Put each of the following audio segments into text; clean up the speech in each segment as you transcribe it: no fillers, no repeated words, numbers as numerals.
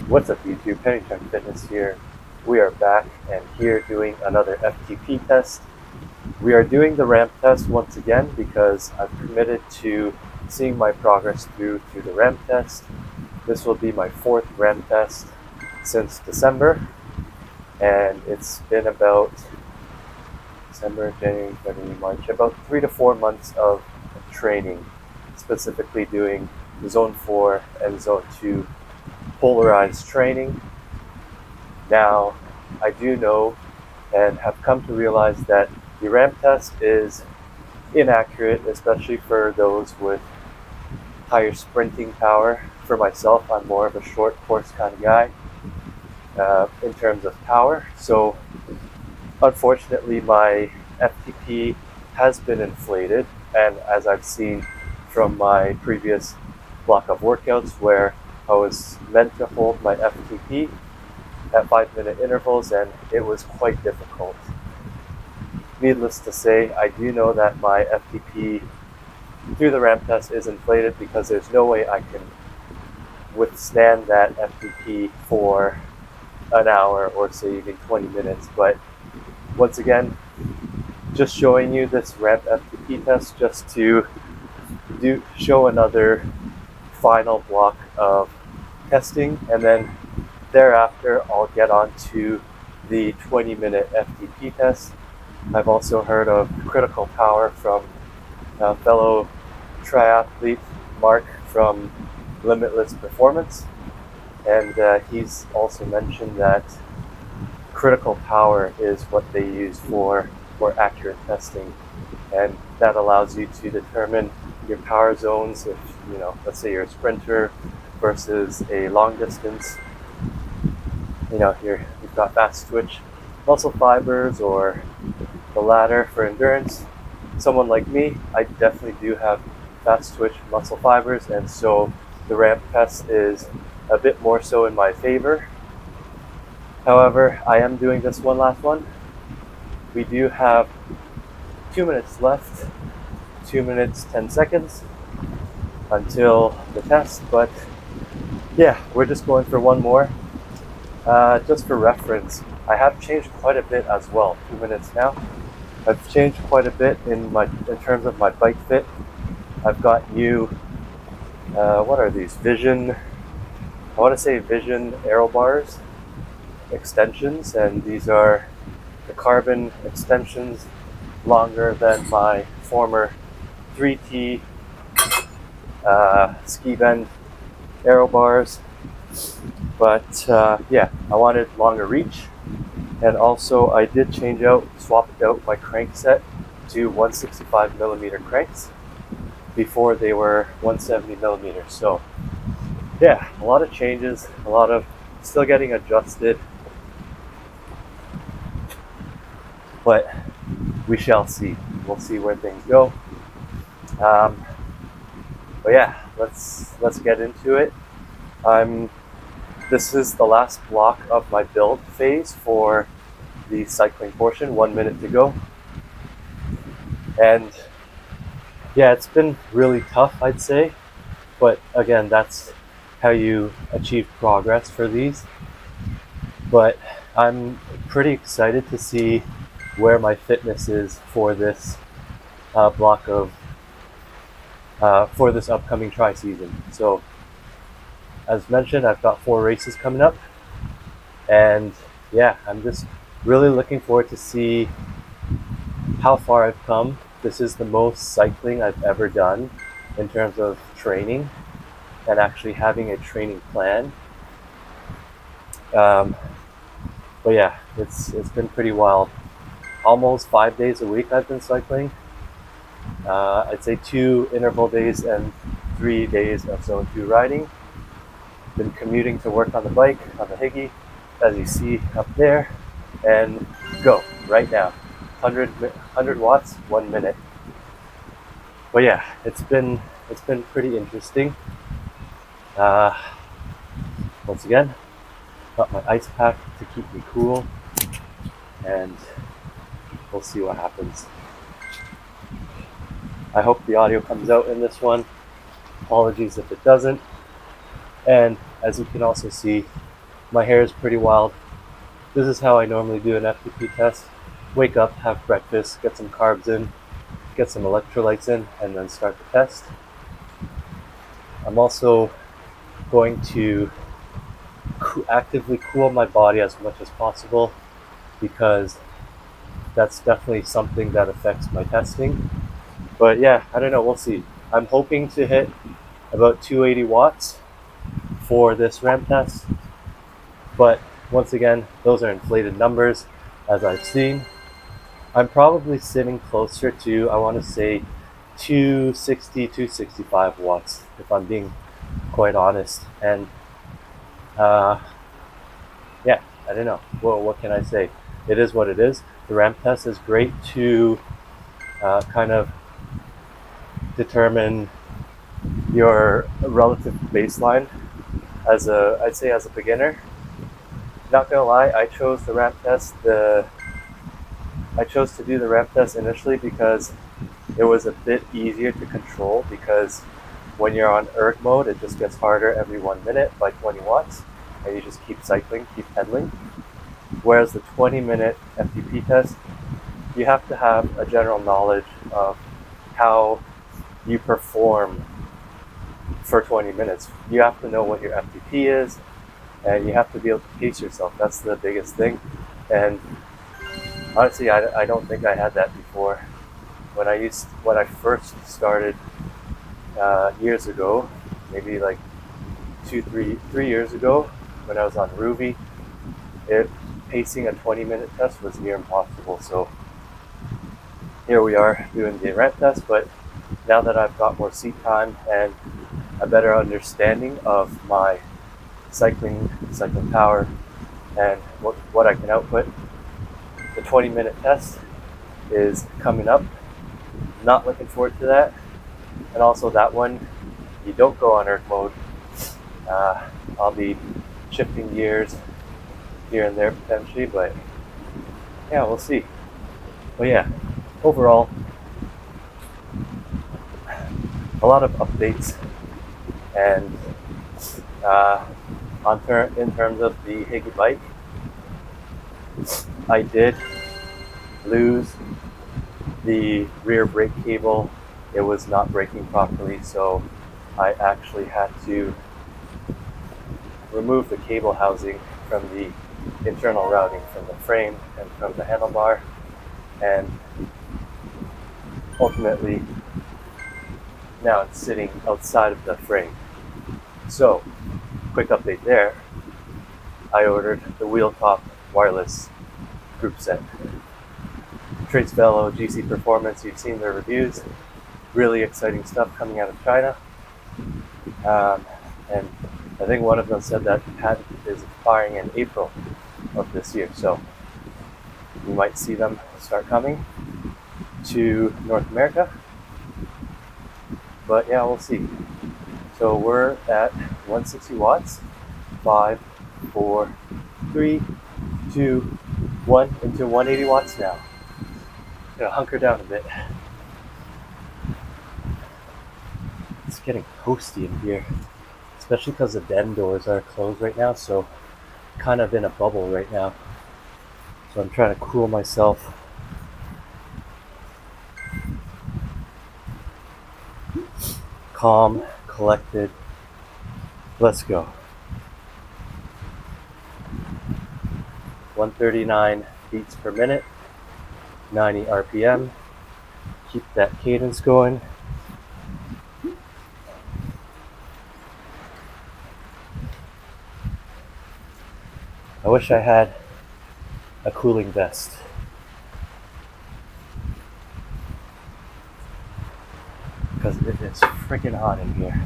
What's up YouTube, Pennington Fitness here. We are back and here doing another FTP test. We are doing the ramp test once again because I've committed to seeing my progress through the ramp test. This will be my fourth ramp test since December, and it's been about December, January, February, March, about 3 to 4 months of training, specifically doing Zone 4 and Zone 2 polarized training. Now, I do know and have come to realize that the ramp test is inaccurate, especially for those with higher sprinting power. For myself, I'm more of a short course kind of guy in terms of power. So unfortunately, my FTP has been inflated, and as I've seen from my previous block of workouts where I was meant to hold my FTP at 5-minute intervals, and it was quite difficult. Needless to say, I do know that my FTP through the ramp test is inflated because there's no way I can withstand that FTP for an hour or say even 20 minutes. But once again, just showing you this ramp FTP test just to show another final block of testing, and then thereafter I'll get on to the 20-minute FTP test. I've also heard of critical power from a fellow triathlete, Mark from Limitless Performance, and he's also mentioned that critical power is what they use for accurate testing, and that allows you to determine your power zones. If let's say you're a sprinter versus a long distance, here you've got fast twitch muscle fibers or the latter for endurance. Someone like me, I definitely do have fast twitch muscle fibers, and so the ramp test is a bit more so in my favor. However, I am doing this one last one. We do have 2 minutes left, 2 minutes 10 seconds until the test, but yeah, we're just going for one more. Just for reference, I have changed quite a bit as well. 2 minutes now. I've changed quite a bit in terms of my bike fit. I've got new, what are these? Vision aero bars extensions, and these are the carbon extensions, longer than my former 3T ski bend aero bars. But yeah, I wanted longer reach, and also I did swap out my crank set to 165 millimeter cranks. Before they were 170 millimeters. So yeah, a lot of changes, a lot of still getting adjusted, but we shall see. We'll see where things go. But yeah, let's get into it. This is the last block of my build phase for the cycling portion. 1 minute to go, and yeah, it's been really tough, I'd say, but again, that's how you achieve progress for these. But I'm pretty excited to see where my fitness is for this block of for this upcoming tri-season. So as mentioned, I've got 4 races coming up, and yeah, I'm just really looking forward to see how far I've come. This is the most cycling I've ever done in terms of training and actually having a training plan. But yeah, it's been pretty wild. Almost 5 days a week I've been cycling. I'd say 2 interval days and 3 days of Zone 2 riding. Been commuting to work on the bike, on the Higgy, as you see up there, and go right now. 100 watts, 1 minute. But yeah, it's been pretty interesting. Once again, got my ice pack to keep me cool, and we'll see what happens. I hope the audio comes out in this one. Apologies if it doesn't. And as you can also see, my hair is pretty wild. This is how I normally do an FTP test. Wake up, have breakfast, get some carbs in, get some electrolytes in, and then start the test. I'm also going to actively cool my body as much as possible because that's definitely something that affects my testing. But yeah, I don't know, we'll see. I'm hoping to hit about 280 watts for this ramp test, but once again, those are inflated numbers as I've seen. I'm probably sitting closer to, I want to say, 260, 265 watts, if I'm being quite honest. And yeah, I don't know. Well, what can I say? It is what it is. The ramp test is great to kind of determine your relative baseline I'd say as a beginner. Not gonna lie, I chose to do the ramp test initially because it was a bit easier to control, because when you're on erg mode, it just gets harder every 1 minute by 20 watts, and you just keep cycling, keep pedaling. Whereas the 20-minute FTP test, you have to have a general knowledge of how you perform for 20 minutes. You have to know what your FTP is, and you have to be able to pace yourself. That's the biggest thing. And honestly, I don't think I had that before. When I first started years ago, maybe like 3 years ago, when I was on Ruby, pacing a 20-minute test was near impossible. So here we are doing the ramp test, but now that I've got more seat time and a better understanding of my cycling power and what I can output, the 20-minute test is coming up. Not looking forward to that. And also that one, you don't go on erg mode. I'll be shifting gears here and there potentially, but yeah, we'll see. But yeah, overall, a lot of updates, and in terms of the Higgy bike, I did lose the rear brake cable. It was not braking properly, so I actually had to remove the cable housing from the internal routing from the frame and from the handlebar, and ultimately now it's sitting outside of the frame. So, quick update there. I ordered the wheel top wireless group set. Trace Velo, GC Performance, you've seen their reviews. Really exciting stuff coming out of China. And I think one of them said that the patent is expiring in April of this year. So you might see them start coming to North America. But yeah, we'll see. So we're at 160 watts. 5, 4, 3, 2, 1, into 180 watts now. Gonna hunker down a bit. It's getting toasty in here, especially because the den doors are closed right now, so kind of in a bubble right now. So I'm trying to cool myself. Calm, collected. Let's go. 139 beats per minute, 90 RPM. Keep that cadence going. I wish I had a cooling vest. Because it is freaking hot in here.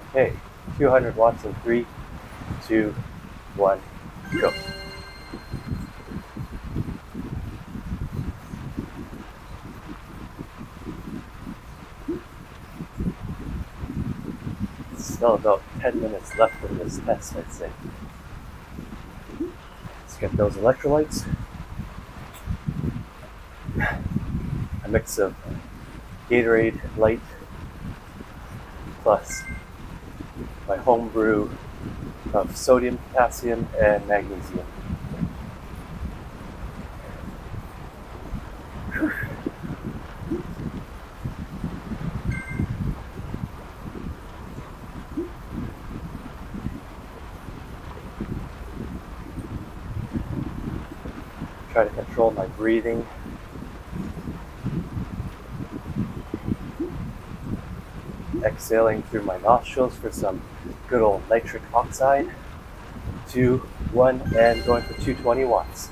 Okay, 200 watts in 3, 2, 1, go. Still about 10 minutes left in this test, I'd say. Let's get those electrolytes. A mix of Gatorade Light plus my home brew of sodium, potassium, and magnesium. Try to control my breathing. Exhaling through my nostrils for some good old nitric oxide. 2, 1, and going for 220 watts.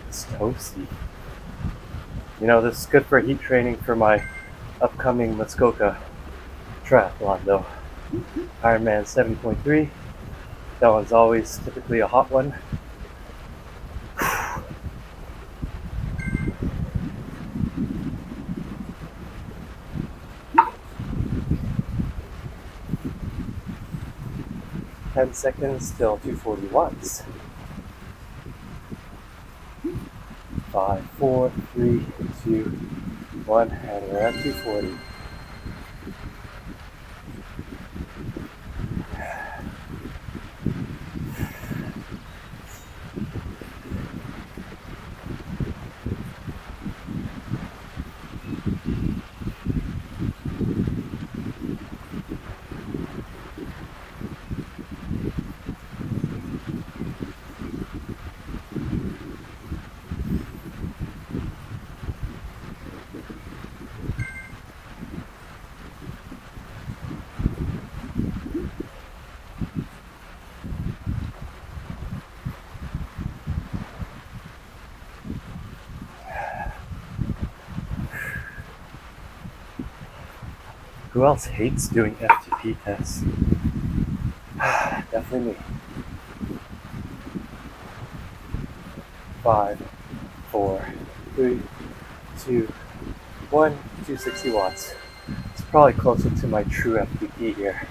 It's toasty. You know, this is good for heat training for my upcoming Muskoka triathlon though. Ironman 70.3. That one's always typically a hot one. Ten seconds till 240 watts. 5, 4, 3, 2, 1, and we're at 240. Who else hates doing FTP tests? Definitely me. 5, 4, 3, 2, 1, 260 watts. It's probably closer to my true FTP here.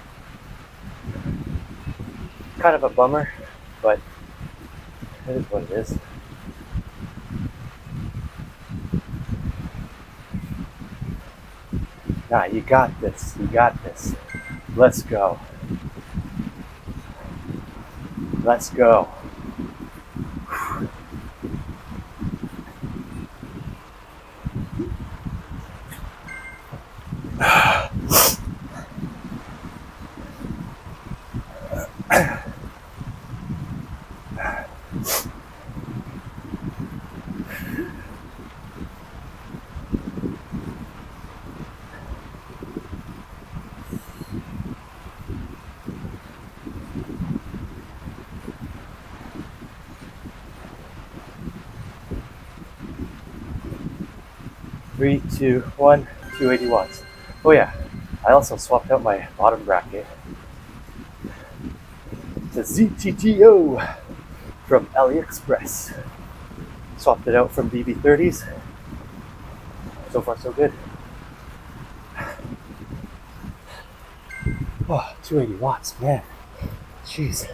Kind of a bummer, but it is what it is. Nah, you got this. You got this. Let's go. Let's go. Three, 2, 1, 280 watts. Oh yeah, I also swapped out my bottom bracket to ZTTO from AliExpress. Swapped it out from BB30s. So far so good. Oh, 280 watts, man. Jeez.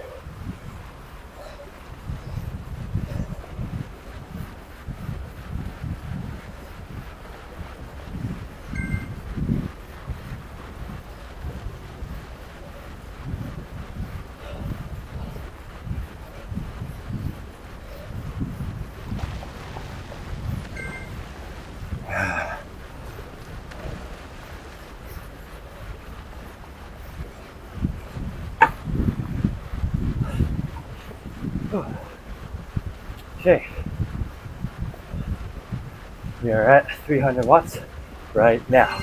Okay, we are at 300 watts right now.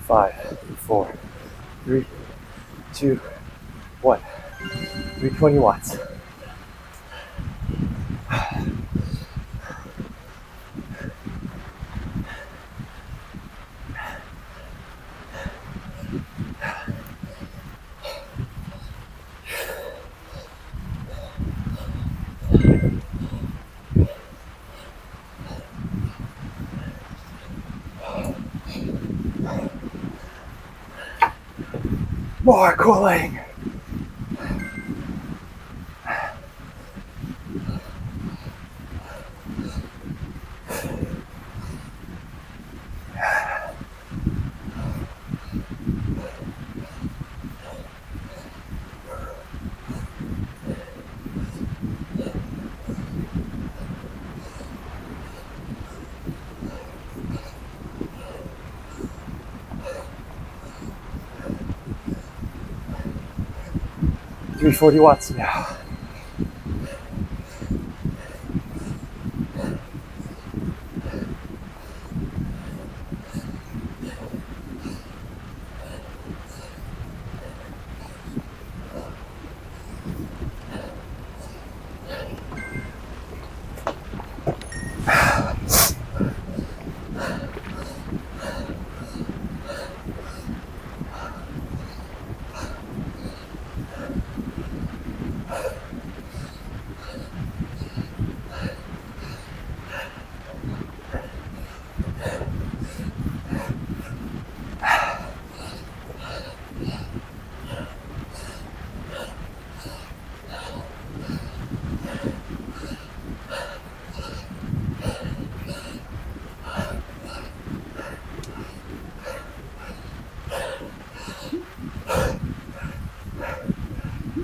Five, 4, 3, 2, 1. 320 watts. More cooling. $340 watts now.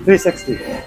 $360.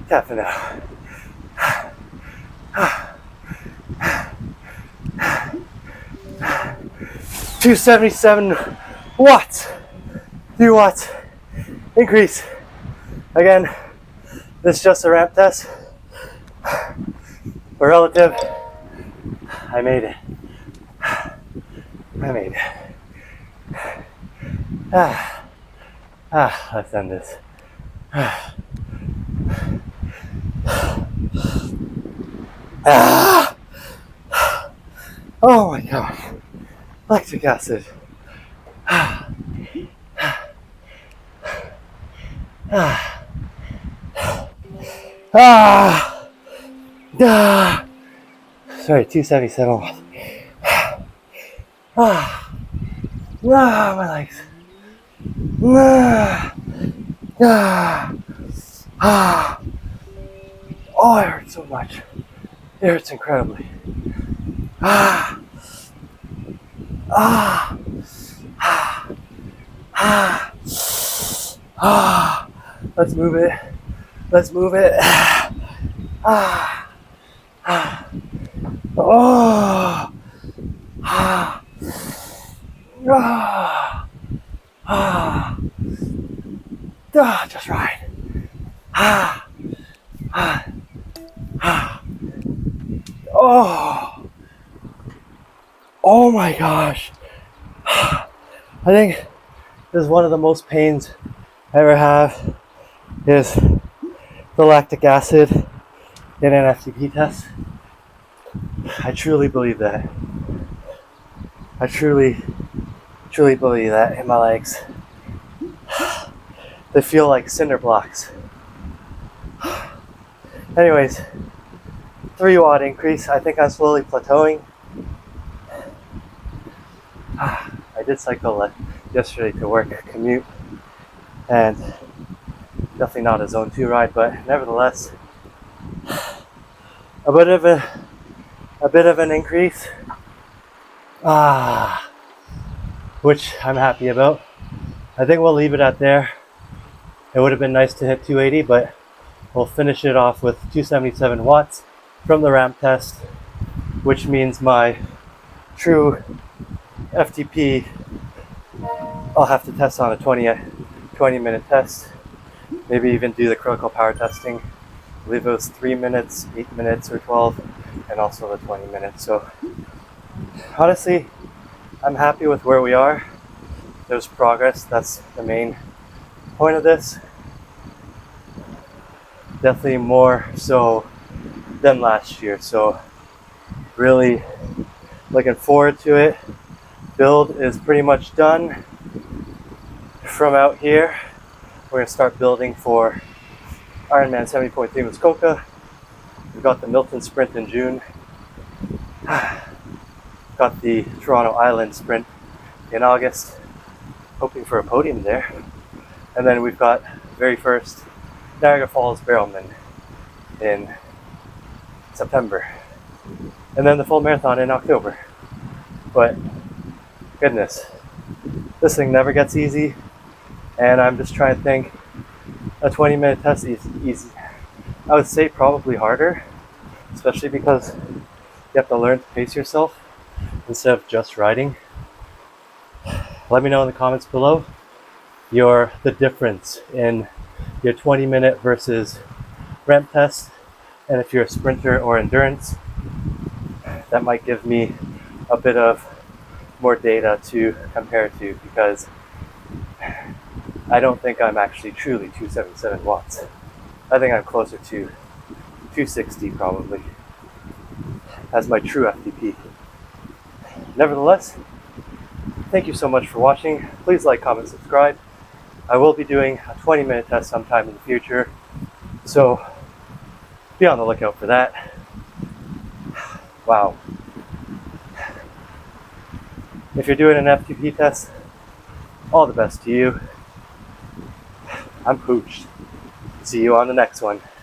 Tapping out. 277 watts. 3 watts increase. Again, this is just a ramp test. But relative, I made it. I made it. Let's end this. Oh my god. Lactic acid. Sorry, 277 watts. My legs. Ah, ah. Oh, it hurts so much. It hurts incredibly. Ah, ah, ah, ah, ah. Let's move it. Let's move it. Ah, ah, oh, ah, ah, ah, ah, just right. Ah, ah, ah. Oh, oh my gosh. I think this is one of the most pains I ever have is the lactic acid in an FTP test. I truly believe that. I truly believe that in my legs. They feel like cinder blocks. Anyways, 3 watt increase. I think I'm slowly plateauing. I did cycle yesterday to work commute, and definitely not a zone 2 ride, but nevertheless, a bit of an increase, which I'm happy about. I think we'll leave it at there. It would have been nice to hit 280, but we'll finish it off with 277 watts from the ramp test, which means my true FTP, I'll have to test on a 20-minute test, maybe even do the critical power testing. I believe it was 3 minutes, 8 minutes, or 12, and also the 20 minutes. So honestly, I'm happy with where we are. There's progress. That's the main point of this. Definitely more so than last year. So really looking forward to it. Build is pretty much done. From out here, we're gonna start building for Ironman 70.3 Muskoka. We've got the Milton Sprint in June. Got the Toronto Island Sprint in August. Hoping for a podium there. And then we've got very first Niagara Falls Barrelman in September. And then the full marathon in October. But goodness, this thing never gets easy. And I'm just trying to think, a 20-minute test is easy. I would say probably harder, especially because you have to learn to pace yourself instead of just riding. Let me know in the comments below the difference in your 20-minute versus ramp test, and if you're a sprinter or endurance. That might give me a bit of more data to compare to, because I don't think I'm actually truly 277 watts. I think I'm closer to 260 probably as my true FTP. Nevertheless, thank you so much for watching. Please like, comment, subscribe. I will be doing a 20-minute test sometime in the future, so be on the lookout for that. Wow. If you're doing an FTP test, all the best to you. I'm pooched. See you on the next one.